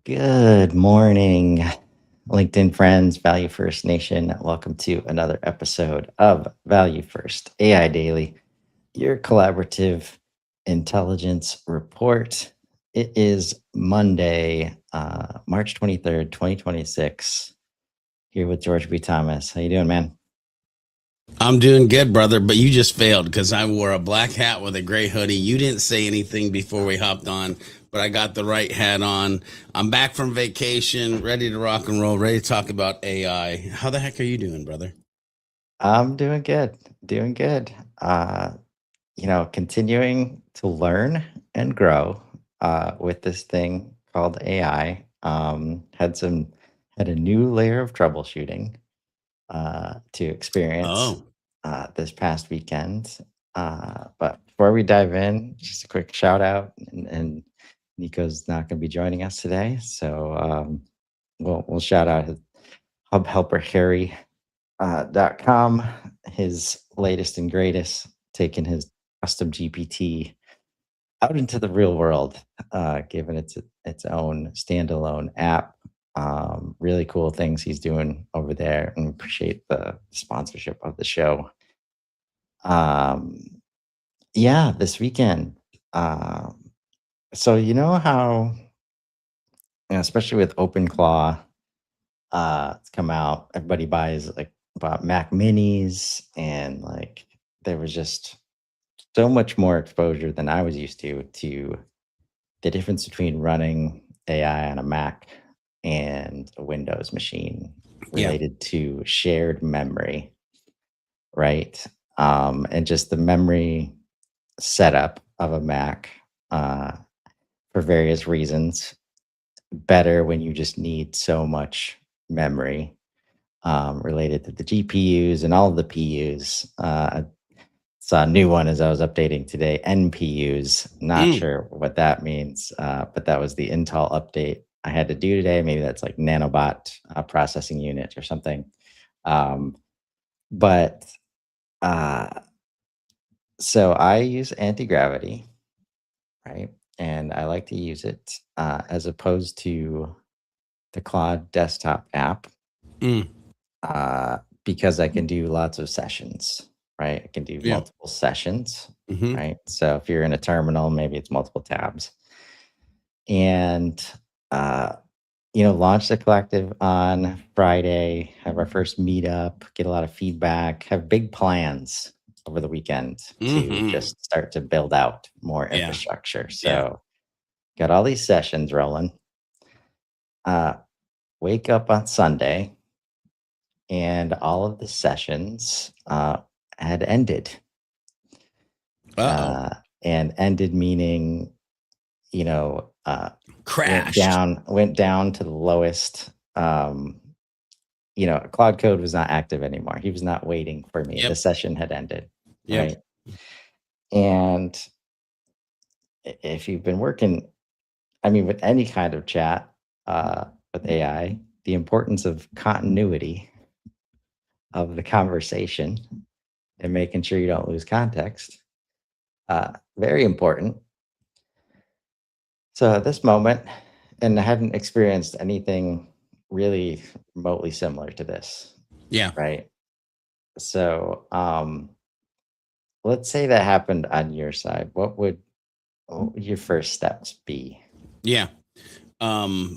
Good morning, LinkedIn friends, Value First Nation. Welcome to another episode of Value First AI Daily, your collaborative intelligence report. It is Monday, March 23rd, 2026. Here with George B. Thomas. How you doing, man? I'm doing good, brother, but you just failed because I wore a black hat with a gray hoodie. You didn't say anything before we hopped on, but I got the right hat on. I'm back from vacation, ready to rock and roll, ready to talk about AI. How the heck are you doing, brother? I'm doing good. Doing good. Continuing to learn and grow with this thing called AI. Had a new layer of troubleshooting to experience Oh, this past weekend. But before we dive in, just a quick shout out, and Nico's not going to be joining us today, so we'll shout out his Hub Helper Harry .com, his latest and greatest, taking his custom GPT out into the real world, given its own standalone app. Really cool things he's doing over there, and appreciate the sponsorship of the show. Um, yeah, this weekend. Um, so you know how, especially with OpenClaw, it's come out. Everybody buys like bought Mac Minis, and like there was just so much more exposure than I was used to the difference between running AI on a Mac and a Windows machine yeah. related to shared memory, right? And just the memory setup of a Mac uh, for various reasons. Better when you just need so much memory related to the GPUs and all of the PUs. Saw a new one as I was updating today. NPUs. Not Mm, sure what that means, but that was the Intel update I had to do today. Maybe that's like nanobot processing unit or something. Um, but uh, so I use anti gravity, right? And I like to use it as opposed to the Claude desktop app mm, because I can do lots of sessions, right? I can do yeah. multiple sessions, Mm-hmm. right? So if you're in a terminal, maybe it's multiple tabs. And, uh, launch the collective on Friday, have our first meetup, get a lot of feedback, have big plans over the weekend to Mm-hmm. just start to build out more Yeah. infrastructure. Yeah. So, got all these sessions rolling. Uh, Wake up on Sunday, and all of the sessions had ended. Uh-oh. Uh, and ended meaning, you know, uh, Crashed. went down to the lowest. Cloud Code was not active anymore. He was not waiting for me. The Yep. session had ended, Yep. right? And if you've been working, I mean, with any kind of chat with AI, the importance of continuity of the conversation and making sure you don't lose context, very important. So at this moment, and I hadn't experienced anything really remotely similar to this, Yeah. right? So let's say that happened on your side. What would your first steps be? Yeah.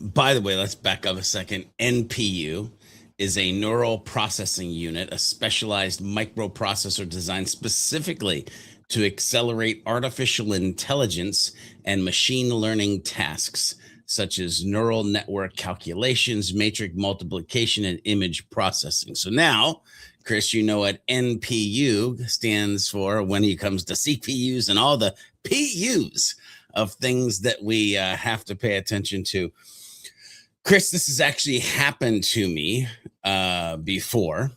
By the way, let's back up a second. NPU is a neural processing unit, a specialized microprocessor designed specifically to accelerate artificial intelligence and machine learning tasks such as neural network calculations, matrix multiplication, and image processing. So now, Chris, you know what NPU stands for when it comes to CPUs and all the PUs of things that we have to pay attention to. Chris, this has actually happened to me before.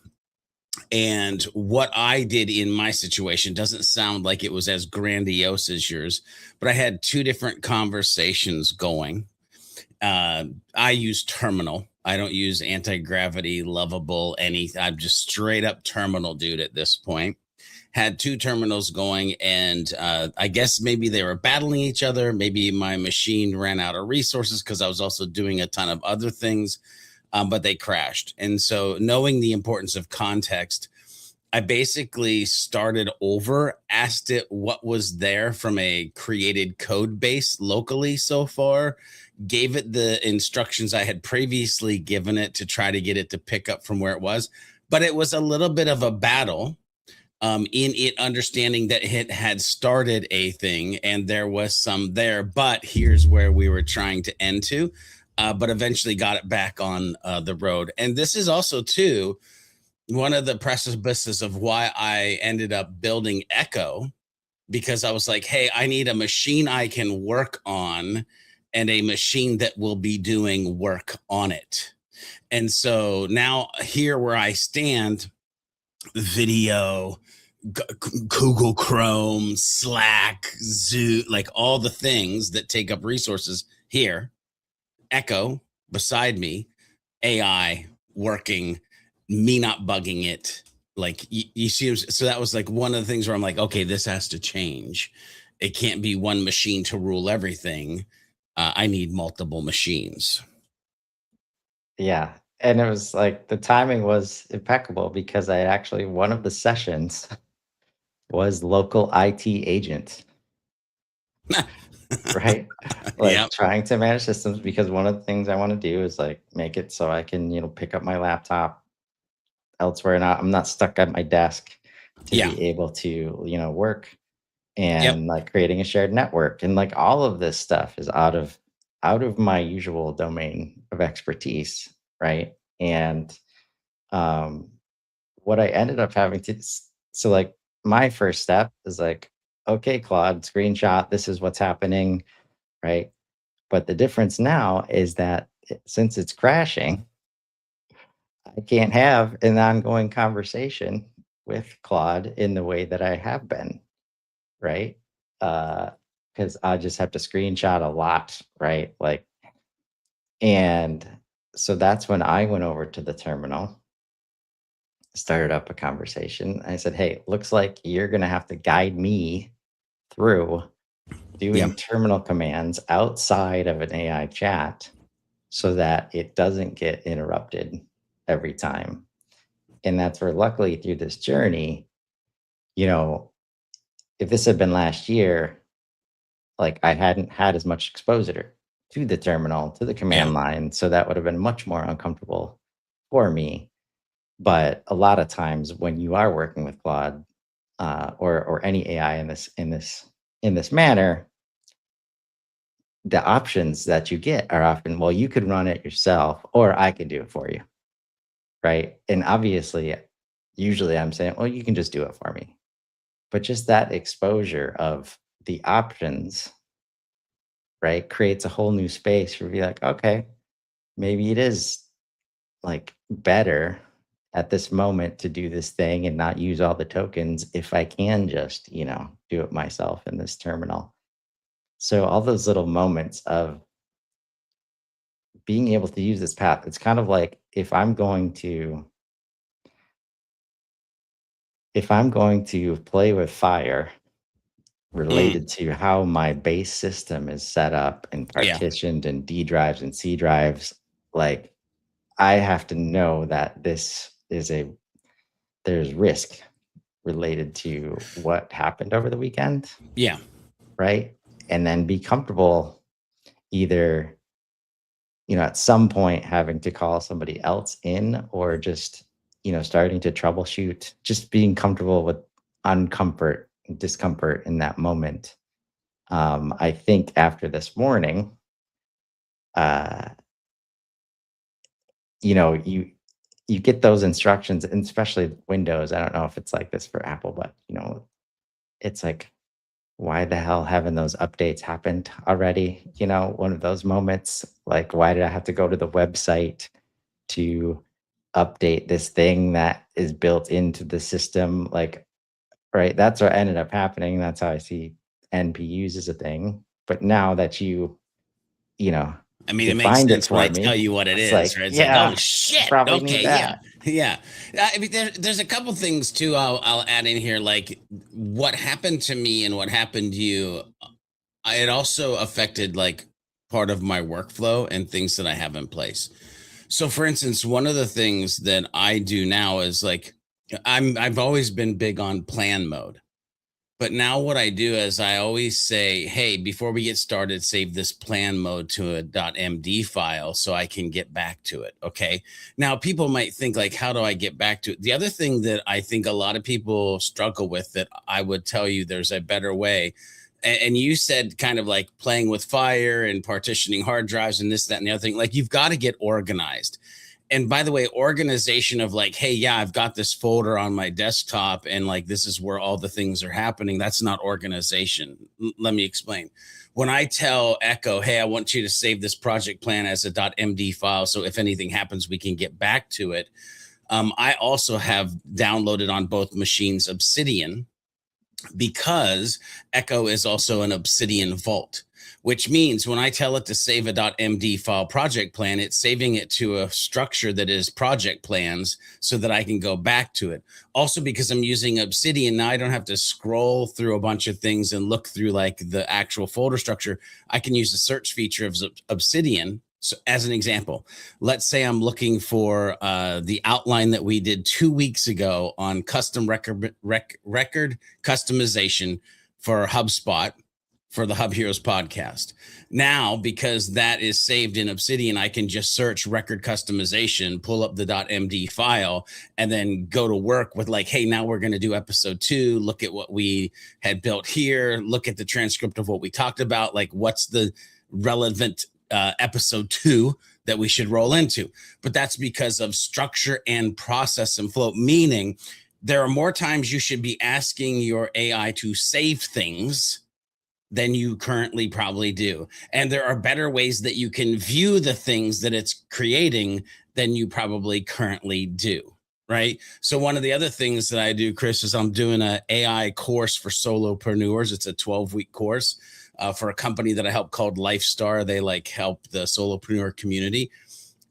And what I did in my situation doesn't sound like it was as grandiose as yours, but I had two different conversations going. Uh, I use terminal. I don't use anti gravity, lovable, anything. I'm just straight up terminal dude at this point. had two terminals going, and I guess maybe they were battling each other. Maybe my machine ran out of resources because I was also doing a ton of other things, but they crashed. And so, knowing the importance of context, I basically started over, asked it what was there from a created code base locally so far, gave it the instructions I had previously given it to try to get it to pick up from where it was. But it was a little bit of a battle in it understanding that it had started a thing and there was some there, but here's where we were trying to end to. But eventually got it back on the road. And this is also, too, one of the precipices of why I ended up building Echo, because I was like, hey, I need a machine I can work on and a machine that will be doing work on it. And so now, here where I stand, video, Google Chrome, Slack, Zoom, like all the things that take up resources here, Echo beside me, AI working, me not bugging it. Like you see, so that was like one of the things where I'm like, okay, this has to change. It can't be one machine to rule everything. I need multiple machines. Yeah. And it was like the timing was impeccable because I actually, one of the sessions was local IT agent, right? Yep. Like trying to manage systems because one of the things I want to do is like make it so I can, pick up my laptop elsewhere and I'm not stuck at my desk to Yeah. be able to, work Yep. and like creating a shared network and like all of this stuff is out of my usual domain of expertise, right? And um what I ended up having to so like my first step is like, okay, Claude, screenshot, this is what's happening, right? But the difference now is that since it's crashing, I can't have an ongoing conversation with Claude in the way that I have been, right? Because I just have to screenshot a lot, right? Like, and so that's when I went over to the terminal, started up a conversation. I said, hey, looks like you're going to have to guide me through Yeah. doing terminal commands outside of an AI chat so that it doesn't get interrupted every time. And that's where, luckily, through this journey, you know, if this had been last year, like I hadn't had as much exposure to the terminal, to the Yeah. command line. So that would have been much more uncomfortable for me. But a lot of times when you are working with Claude or any AI in this manner, the options that you get are often, well, you could run it yourself, or I can do it for you, right? And obviously, usually I'm saying, well, you can just do it for me. But just that exposure of the options, right, creates a whole new space for be like, okay, maybe it is like better at this moment to do this thing and not use all the tokens if I can just, do it myself in this terminal. So all those little moments of being able to use this path, it's kind of like if I'm going to play with fire Mm. related to how my base system is set up and Yeah. partitioned and D drives and C drives, like I have to know that there's risk related to what happened over the weekend, Yeah. right? And then be comfortable either, at some point having to call somebody else in or just, starting to troubleshoot, just being comfortable with uncomfort, discomfort in that moment. I think after this morning, uh, you get those instructions, and especially Windows. I don't know if it's like this for Apple, but it's like, why the hell haven't those updates happened already? One of those moments, like, why did I have to go to the website to update this thing that is built into the system? Like, right, that's what ended up happening. That's how I see NPUs as a thing. But now that you know, I mean, it makes defined it sense when I for tell me. you what it It's is, like, right? It's like, oh yeah, shit. probably need Okay, yeah, that. yeah. I mean, there's a couple things too. I'll add in here, like what happened to me and what happened to you. It also affected like part of my workflow and things that I have in place. So, for instance, one of the things that I do now is like I've always been big on plan mode. But now what I do is I always say, hey, before we get started, save this plan mode to a .md file so I can get back to it. Okay. Now people might think like, how do I get back to it? The other thing that I think a lot of people struggle with that I would tell you there's a better way. And you said kind of like playing with fire and partitioning hard drives and this, that, and the other thing. Like you've got to get organized. And by the way, organization of like, hey, yeah, I've got this folder on my desktop and like this is where all the things are happening. That's not organization. Let me explain. When I tell Echo, hey, I want you to save this project plan as a .md file, so if anything happens, we can get back to it. I also have downloaded on both machines Obsidian, because Echo is also an Obsidian vault, which means when I tell it to save a .md file project plan, it's saving it to a structure that is project plans so that I can go back to it. Also, because I'm using Obsidian, now I don't have to scroll through a bunch of things and look through like the actual folder structure. I can use the search feature of Obsidian. So as an example, let's say I'm looking for the outline that we did 2 weeks ago on custom record customization for HubSpot for the Hub Heroes podcast. Now, because that is saved in Obsidian, I can just search record customization, pull up the .md file, and then go to work with like, hey, now we're going to do episode 2. Look at what we had built here. Look at the transcript of what we talked about. Like, what's the relevant episode 2 that we should roll into? But that's because of structure and process and flow, meaning there are more times you should be asking your AI to save things than you currently probably do. And there are better ways that you can view the things that it's creating than you probably currently do. Right. So one of the other things that I do, Chris, is I'm doing an AI course for solopreneurs. It's a 12-week course for a company that I help called Lifestar. They like help the solopreneur community.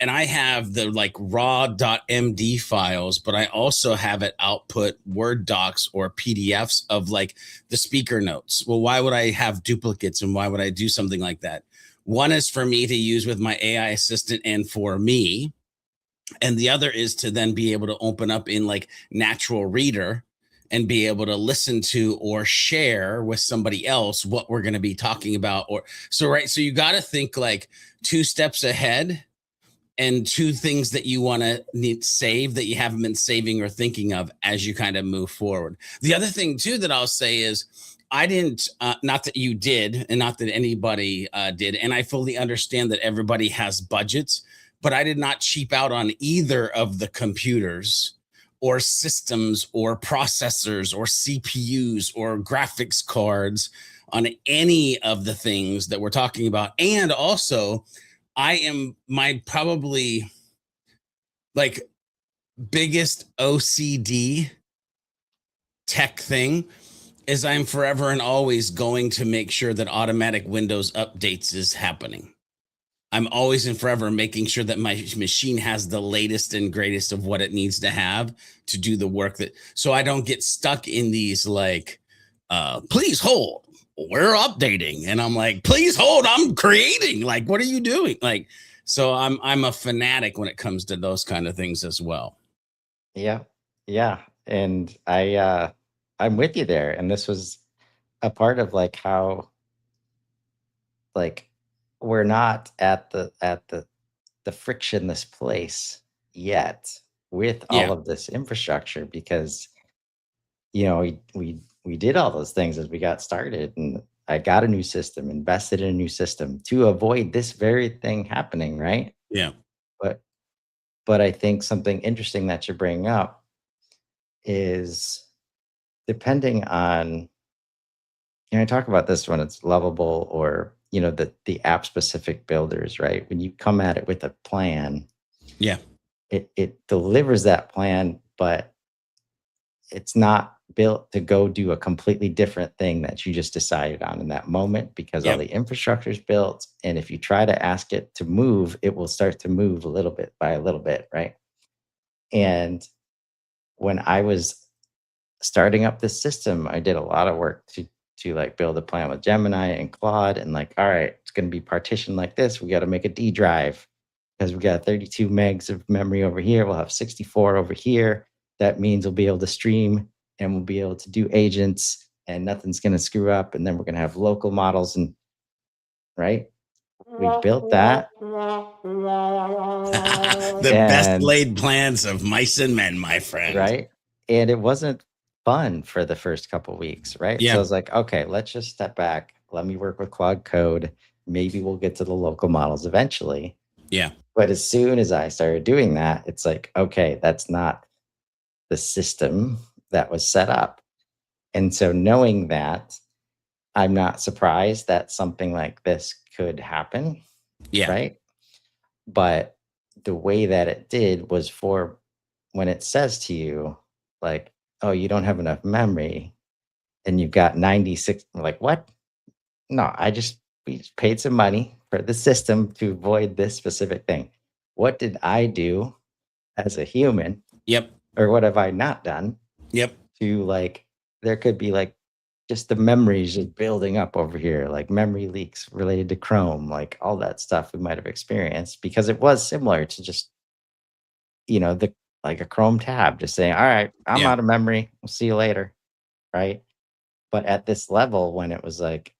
And I have the like raw.md files, but I also have it output Word docs or PDFs of like the speaker notes. Well, why would I have duplicates and why would I do something like that? One is for me to use with my AI assistant and for me. And the other is to then be able to open up in like Natural Reader and be able to listen to or share with somebody else what we're going to be talking about. Or so, right. So you got to think like 2 steps ahead and 2 things that you want to need save that you haven't been saving or thinking of as you kind of move forward. The other thing too that I'll say is I didn't, not that you did and not that anybody did. And I fully understand that everybody has budgets, but I did not cheap out on either of the computers or systems or processors or CPUs or graphics cards on any of the things that we're talking about. And also, I am my probably like biggest OCD tech thing is I'm forever and always going to make sure that automatic Windows updates is happening. I'm always and forever making sure that my machine has the latest and greatest of what it needs to have to do the work that, so I don't get stuck in these like, please hold, we're updating. And I'm like, please hold, I'm creating. Like, what are you doing? Like, so I'm a fanatic when it comes to those kind of things as well. Yeah. Yeah. And I'm with you there. And this was a part of like how like we're not at the frictionless place yet with all Yeah. of this infrastructure, because we did all those things as we got started, and I got a new system, invested in a new system to avoid this very thing happening, right? Yeah. But but I think something interesting that you're bringing up is, depending on, I talk about this when it's Lovable or the app specific builders, right? When you come at it with a plan, Yeah. it delivers that plan, but it's not built to go do a completely different thing that you just decided on in that moment because all Yep. the infrastructure is built. And if you try to ask it to move, it will start to move a little bit by a little bit, right? And when I was starting up this system, I did a lot of work to like build a plan with Gemini and Claude and like, all right, it's going to be partitioned like this. We got to make a D drive because we got 32 megs of memory over here. We'll have 64 over here. That means we'll be able to stream and we'll be able to do agents and nothing's going to screw up. And then we're going to have local models and right. We built that The best and laid plans of mice and men, my friend. right. And it wasn't fun for the first couple weeks, right? So I Yeah. was like, okay, let's just step back. Let me work with Claude Code. Maybe we'll get to the local models eventually. Yeah. But as soon as I started doing that, it's like, okay, that's not the system that was set up. And so knowing that, I'm not surprised that something like this could happen, Yeah. right? But the way that it did was for when it says to you, like, oh, you don't have enough memory and you've got 96, like, what? No, we just paid some money for the system to avoid this specific thing. What did I do as a human, Yep. or what have I not done Yep. to like, there could be like just the memories just building up over here, like memory leaks related to Chrome, like all that stuff we might have experienced because it was similar to just, the like a Chrome tab, just saying, all right, I'm Yeah. out of memory. We'll see you later. Right. But at this level, when it was like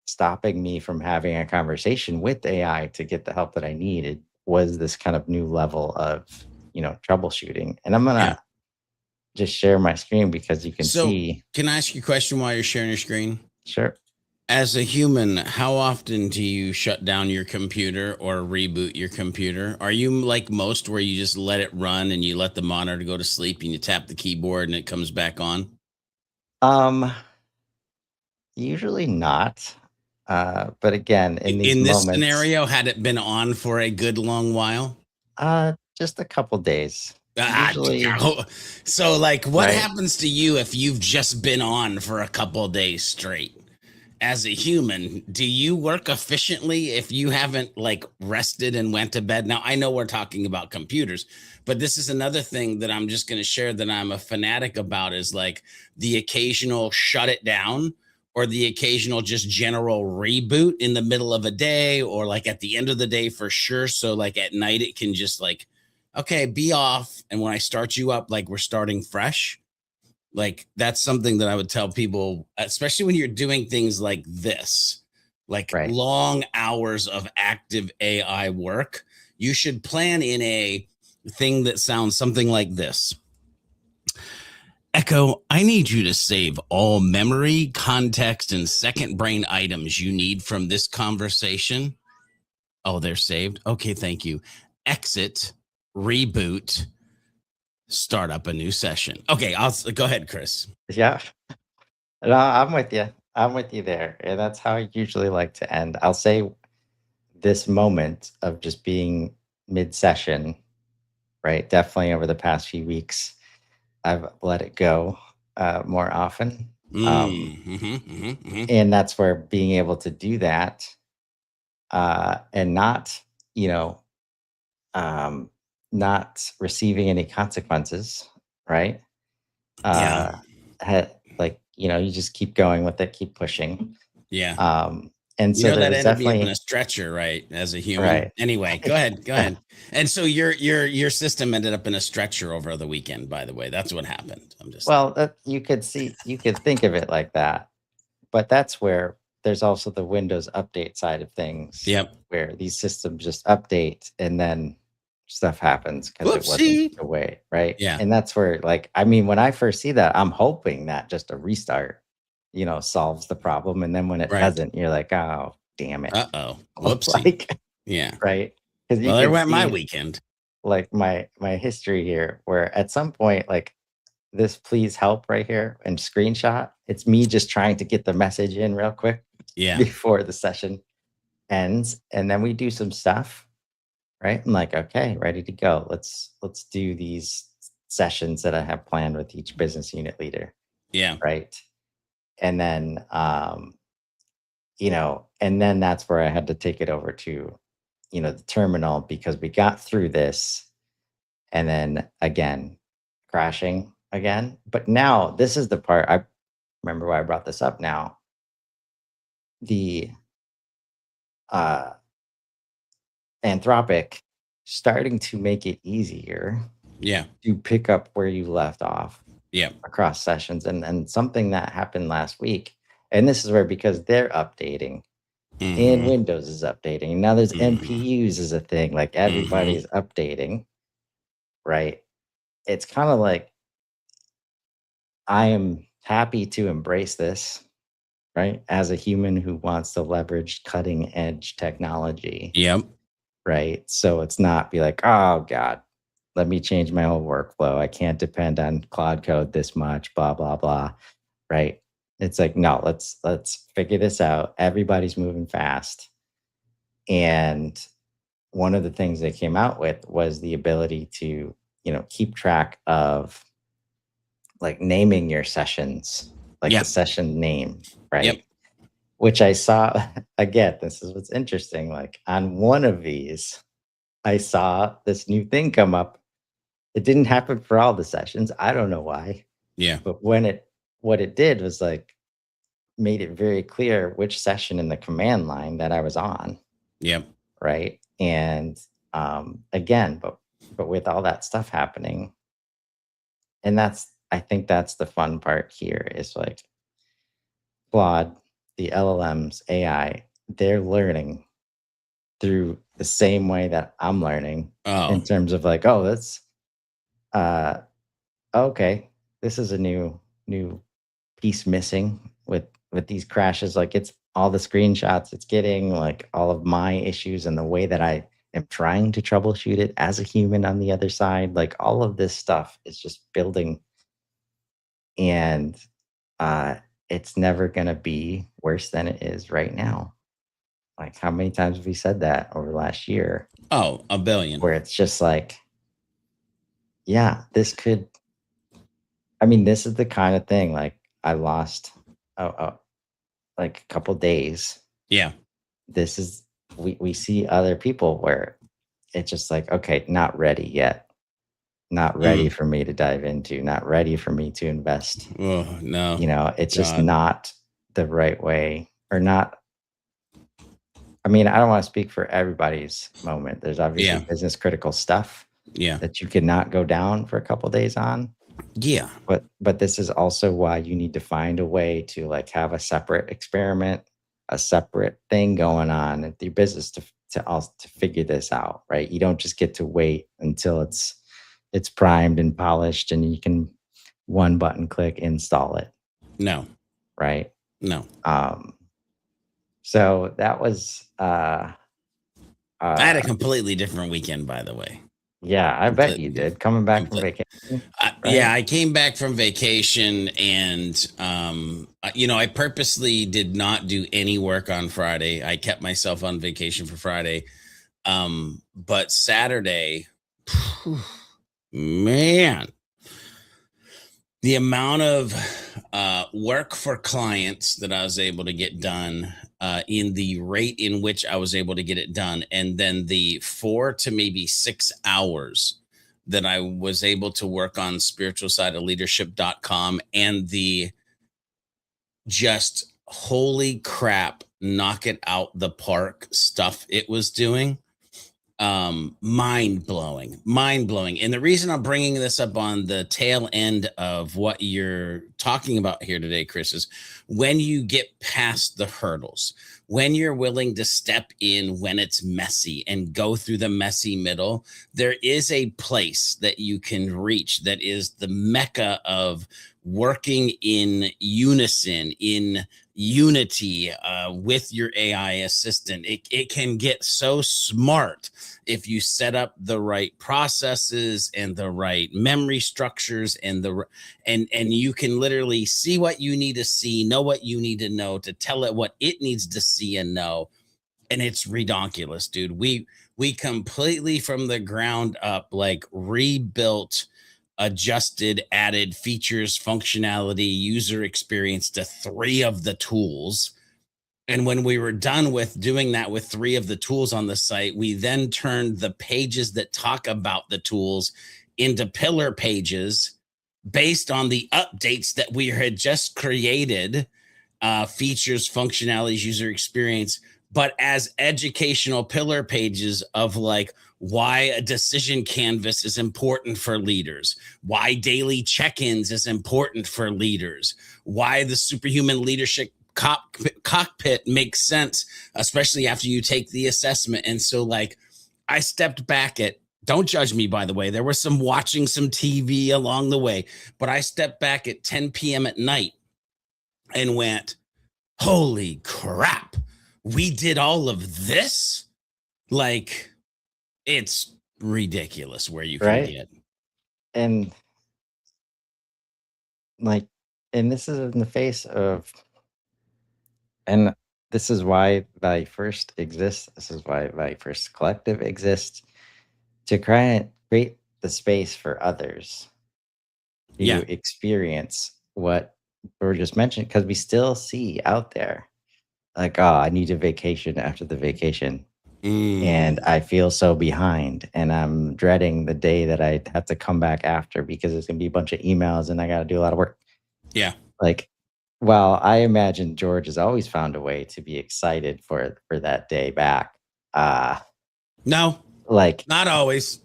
stopping me from having a conversation with AI to get the help that I needed, was this kind of new level of, troubleshooting. And I'm going Yeah. to just share my screen because you can So see. can I ask you a question while you're sharing your screen? Sure. As a human, how often do you shut down your computer or reboot your computer? Are you like most where you just let it run and you let the monitor go to sleep and you tap the keyboard and it comes back on? Um, Usually not. But again, in these In this moments, scenario, had it been on for a good long while? just a couple days. Ah, Usually, so like what right. happens to you if you've just been on for a couple days straight? As a human, do you work efficiently if you haven't like rested and went to bed? Now, I know we're talking about computers, but this is another thing that I'm just going to share that I'm a fanatic about is like the occasional shut it down or the occasional just general reboot in the middle of a day or like at the end of the day for sure. So like at night, it can just like, okay, be off. And when I start you up, like we're starting fresh. Like that's something that I would tell people, especially when you're doing things like this, like Right. long hours of active AI work. You should plan in a thing that sounds something like this. Echo, I need you to save all memory, context, and second brain items you need from this conversation. Oh, they're saved. Okay, thank you. Exit, reboot, start up a new session. Okay, I'll go ahead, Chris. Yeah. No, I'm with you. I'm with you there. And that's how I usually like to end. I'll say this moment of just being mid session, right? Definitely over the past few weeks, I've let it go more often. And that's where being able to do that and not, you know, um, not receiving any consequences, right? Yeah. Uh, like, you just keep going with it, keep pushing. Yeah. And You so know, there that was ended me up in a definitely, stretcher, right? As a human. right. Anyway, go ahead. Go ahead. And so your system ended up in a stretcher over the weekend, by the way. That's what happened. I'm just Well, you could think of it like that, but that's where there's also the Windows update side of things Yep. where these systems just update and then stuff happens because it wasn't Whoopsie. the way, right? Yeah. And that's where, like, I mean, when I first see that, I'm hoping that just a restart, solves the problem. And then when it Right. doesn't, you're like, oh, damn it. Uh-oh. Whoopsie. Like, Yeah. right? Because you Well, there can went my see weekend. like my history here, where at some point, like this please help right here and screenshot, it's me just trying to get the message in real quick Yeah. before the session ends. And then we do some stuff, right? I'm like, okay, ready to go. Let's do these sessions that I have planned with each business unit leader. Yeah. right? And then, and then that's where I had to take it over to, the terminal, because we got through this, and then again, crashing again. But now this is the part I remember why I brought this up now. The uh Anthropic starting to make it easier Yeah. to pick up where you left off Yeah. across sessions, and something that happened last week. And this is where, because they're updating, and Mm-hmm. Windows is updating, and now there's Mm-hmm. NPUs is a thing, like Mm-hmm. everybody's updating, right? It's kind of like, I am happy to embrace this, right? As a human who wants to leverage cutting edge technology, Yep. right? So it's not be like, oh God, let me change my whole workflow. I can't depend on Cloud Code this much, blah, blah, blah. Right. It's like, no, let's figure this out. Everybody's moving fast. And one of the things they came out with was the ability to, keep track of, like, naming your sessions, like the Yep. session name, Yep. right? Which I saw again, this is what's interesting. Like, on one of these, I saw this new thing come up. It didn't happen for all the sessions. I don't know why, Yeah. but what it did was, like, made it very clear which session in the command line that I was on, Yep. right? And again, but with all that stuff happening, and I think that's the fun part here, is like, Claude, the LLMs, AI, they're learning through the same way that I'm learning, Oh, in terms of like, oh, that's uh okay, this is a new piece missing with these crashes. Like, it's all the screenshots it's getting, like all of my issues, and the way that I am trying to troubleshoot it as a human on the other side. Like, all of this stuff is just building, and uh it's never going to be worse than it is right now. Like, how many times have we said that over the last year, oh, a billion. where it's just like, yeah, this could, I mean, this is the kind of thing, like, I lost, like, a couple days. Yeah. This is, we see other people where it's just like, okay, not ready yet, not ready Mm. for me to dive into, not ready for me to invest. Oh no. It's just God. not the right way, or not. I mean, I don't want to speak for everybody's moment. There's obviously Yeah. business critical stuff Yeah. that you cannot go down for a couple days on. Yeah. But this is also why you need to find a way to, like, have a separate experiment, a separate thing going on at your business, to figure this out, right? You don't just get to wait until it's primed and polished, and you can one button click install it, No. right? No. Um, so that was I had a uh completely different weekend, by the way. yeah, I bet you Completely different. did, coming back from Complete. vacation, Yeah, right? I came back from vacation, and I purposely did not do any work on Friday. I kept myself on vacation for Friday. But Saturday, phew, man, the amount of work for clients that I was able to get done, in the rate in which I was able to get it done, and then the 4 to maybe 6 hours that I was able to work on spiritual side of leadership.com, and the just holy crap, knock it out the park stuff it was doing. Mind blowing. And the reason I'm bringing this up on the tail end of what you're talking about here today, Chris, is when you get past the hurdles, when you're willing to step in when it's messy and go through the messy middle, there is a place that you can reach that is the mecca of working in unison, in unity, with your AI assistant. It can get so smart if you set up the right processes and the right memory structures, and you can literally see what you need to see, know what you need to know, to tell it what it needs to see and know. And it's redonkulous, dude. We completely from the ground up, like, rebuilt adjusted, added features, functionality, user experience to 3 of the tools. And when we were done with doing that with 3 of the tools on the site, we then turned the pages that talk about the tools into pillar pages based on the updates that we had just created, features, functionalities, user experience, but as educational pillar pages of like why a decision canvas is important for leaders, why daily check-ins is important for leaders, why the superhuman leadership cockpit makes sense, especially after you take the assessment. And so like I stepped back at, don't judge me, by the way, there was some watching some TV along the way, but I stepped back at 10 p.m. at night and went, holy crap, we did all of this? Like, it's ridiculous where you can Right. get. And like, and this is in the face of, and this is why Value First exists. This is why Value First Collective exists, to create the space for others to Yeah. experience what we were just mentioned, because we still see out there like, oh, I need a vacation after the vacation. And I feel so behind, and I'm dreading the day that I have to come back after, because it's gonna be a bunch of emails and I got to do a lot of work. Yeah. Like, well, I imagine George has always found a way to be excited for that day back. No, Like, not always.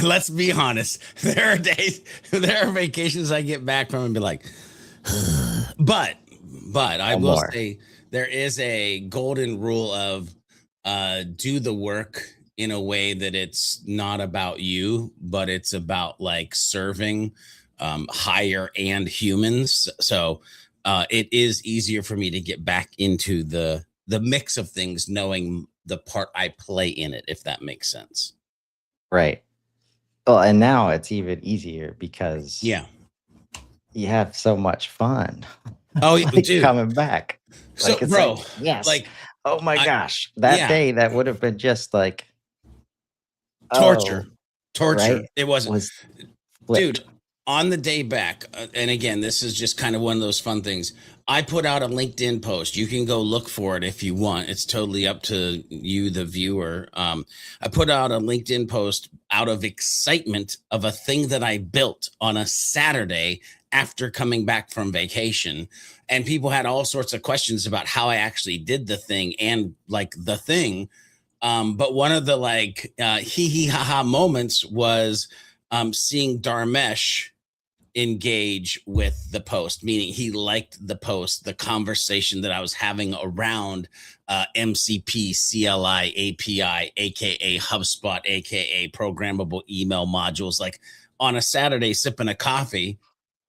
Let's be honest. There are days, there are vacations I get back from and be like, but I will more. say there is a golden rule of do the work in a way that it's not about you, but it's about like serving higher and humans. So it is easier for me to get back into the mix of things, knowing the part I play in it, if that makes sense. Right. Well, and now it's even easier because Yeah. you have so much fun. Oh, Like, dude. coming back. So, Like, it's bro, like, yes. like Oh my I- gosh. That yeah. day that would have been just like torture. oh, right? It wasn't. Was flipped. Dude, on the day back, and again, this is just kind of one of those fun things. I put out a LinkedIn post. You can go look for it if you want. It's totally up to you, the viewer. I put out a LinkedIn post out of excitement of a thing that I built on a Saturday after coming back from vacation. And people had all sorts of questions about how I actually did the thing and like the thing. But one of the like hee hee ha ha moments was seeing Dharmesh engage with the post, meaning he liked the post, the conversation that I was having around MCP, CLI, API, aka HubSpot, aka programmable email modules. Like on a Saturday, sipping a coffee,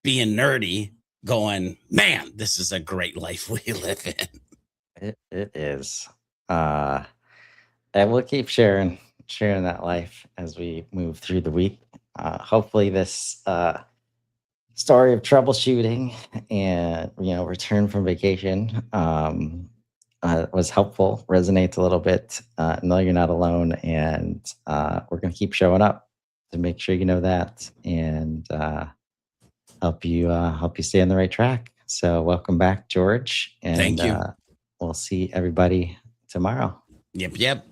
being nerdy, going, man, this is a great life we live in. It is. And we'll keep sharing that life as we move through the week. Hopefully this story of troubleshooting and return from vacation was helpful, resonates a little bit. Know you're not alone, and we're going to keep showing up to make sure you know that, and help you stay on the right track. So welcome back, George, and Thank you. We'll see everybody tomorrow. Yep.